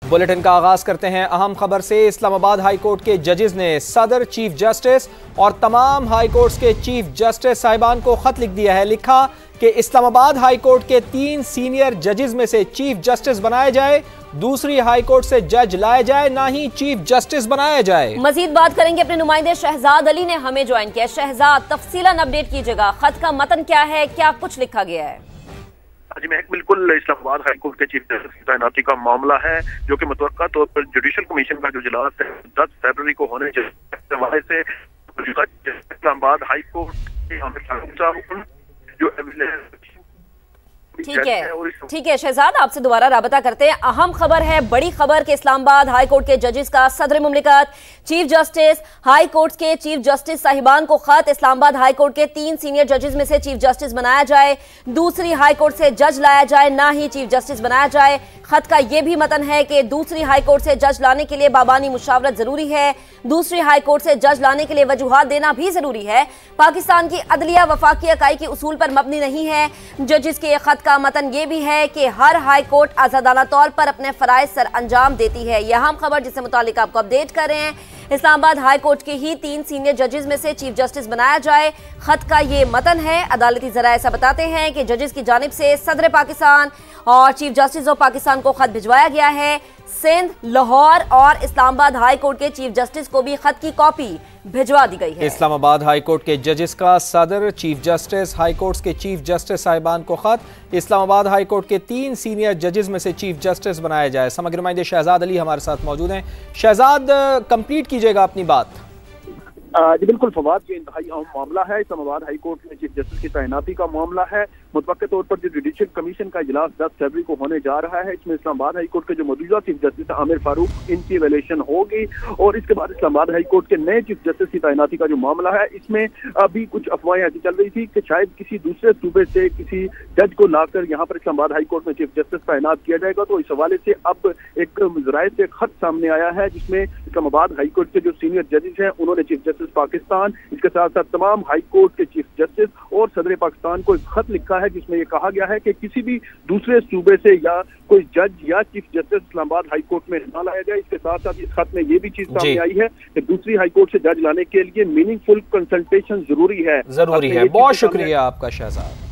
Bulletin का आगाज करते हैं अहम खबर से। इस्लामाबाद हाई कोर्ट के जजेस ने सदर, चीफ जस्टिस और तमाम हाई कोर्ट्स के चीफ जस्टिस साहिबान को खत लिख दिया है। लिखा कि इस्लामाबाद हाई कोर्ट के 3 सीनियर जजेस में से चीफ जस्टिस बनाया जाए, दूसरी हाई कोर्ट से जज लाया जाए, ना ही चीफ जस्टिस बनाया जाए। मजीद बात करेंगे अपने नुमाइंदे शहजाद अली ने हमें ज्वाइन किया। शहजाद, तफसीलन अपडेट कीजिएगा, खत का मतन क्या है, क्या कुछ लिखा गया है? जी महक, बिल्कुल इस्लामाबाद हाई कोर्ट के चीफ जस्टिस की तैनाती का मामला है, जो कि मुतवक्का तौर पर जुडिशल कमीशन का जो इजलास है 10 फरवरी को होने के हवाले से इस्लामाबाद हाई कोर्ट के जो ठीक है शहजाद, आपसे दोबारा राबता करते हैं। अहम खबर है, बड़ी खबर कि इस्लामाबाद हाई कोर्ट के जजेस का सदर मुमलिकत, चीफ जस्टिस, हाई कोर्ट के चीफ जस्टिस साहिबान को खत। इस्लामाबाद हाई कोर्ट के 3 सीनियर जजेस में से चीफ जस्टिस बनाया जाए, दूसरी हाई कोर्ट से जज लाया जाए, ना ही चीफ जस्टिस बनाया जाए। खत का यह भी मतन है कि दूसरी हाई कोर्ट से जज लाने के लिए बाबानी मुशावरत जरूरी है, दूसरी हाई कोर्ट से जज लाने के लिए वजूहात देना भी जरूरी है। पाकिस्तान की अदलिया वफाकी इकाई के उसूल पर मबनी नहीं है। जजेस के खत का मतन ये भी है कि हर हाई कोर्ट आजादाना तौर पर अपने फराइज सर अंजाम देती है। यह अहम खबर जिससे मुतालिक आपको अपडेट कर रहे हैं। इस्लामाबाद हाई कोर्ट के ही 3 सीनियर जजेस में से चीफ जस्टिस बनाया जाए, खत का ये मतन है। अदालती जराए ऐसा बताते हैं कि जजेस की जानिब से सदर पाकिस्तान और चीफ जस्टिस ऑफ पाकिस्तान को खत भिजवाया गया है। सिंध, लाहौर और इस्लामाबाद हाई कोर्ट के चीफ जस्टिस को भी खत की कॉपी भिजवा दी गई है। इस्लामाबाद हाई कोर्ट के जजेस का सदर, चीफ जस्टिस, हाई कोर्ट के चीफ जस्टिस साहिबान को खत। इस्लामाबाद हाई कोर्ट के 3 सीनियर जजेस में से चीफ जस्टिस बनाया जाए। समग्र नुमाइंदे शहजाद अली हमारे साथ मौजूद हैं। शहजाद, कंप्लीट कीजिएगा अपनी बात। जी बिल्कुल फवाद, ये इंतहाई अहम मामला है। इस्लामाबाद हाई कोर्ट में चीफ जस्टिस की तैनाती का मामला है। मुतवक्के तौर पर जो जुडिशल कमीशन का इजलास 10 फरवरी को होने जा रहा है, इसमें इस्लामाबाद हाई कोर्ट के जो मौजूदा चीफ जस्टिस आमिर फारूक, इनकी इवैल्यूएशन होगी और इसके बाद इस्लामाबाद हाई कोर्ट के नए चीफ जस्टिस की तैनाती का जो मामला है, इसमें अभी कुछ अफवाहें ऐसी चल रही थी कि शायद किसी दूसरे सूबे से किसी जज को लाकर यहाँ पर इस्लामाबाद हाई कोर्ट में चीफ जस्टिस तैनात किया जाएगा। तो इस हवाले से अब एक जराये से खत सामने आया है, जिसमें इस्लामाबाद हाई कोर्ट के जो सीनियर जजेस हैं उन्होंने चीफ जस्टिस पाकिस्तान, इसके साथ साथ तमाम हाई कोर्ट के चीफ जस्टिस और सदर पाकिस्तान को एक खत लिखा है, जिसमें यह कहा गया है कि किसी भी दूसरे सूबे से या कोई जज या chief justice Islamabad high court में न लाया जाए। इसके साथ साथ इस खत में यह भी चीज सामने आई है कि दूसरी हाई कोर्ट से जज लाने के लिए मीनिंगफुल कंसल्टेशन जरूरी है। बहुत शुक्रिया आपका शहजाद।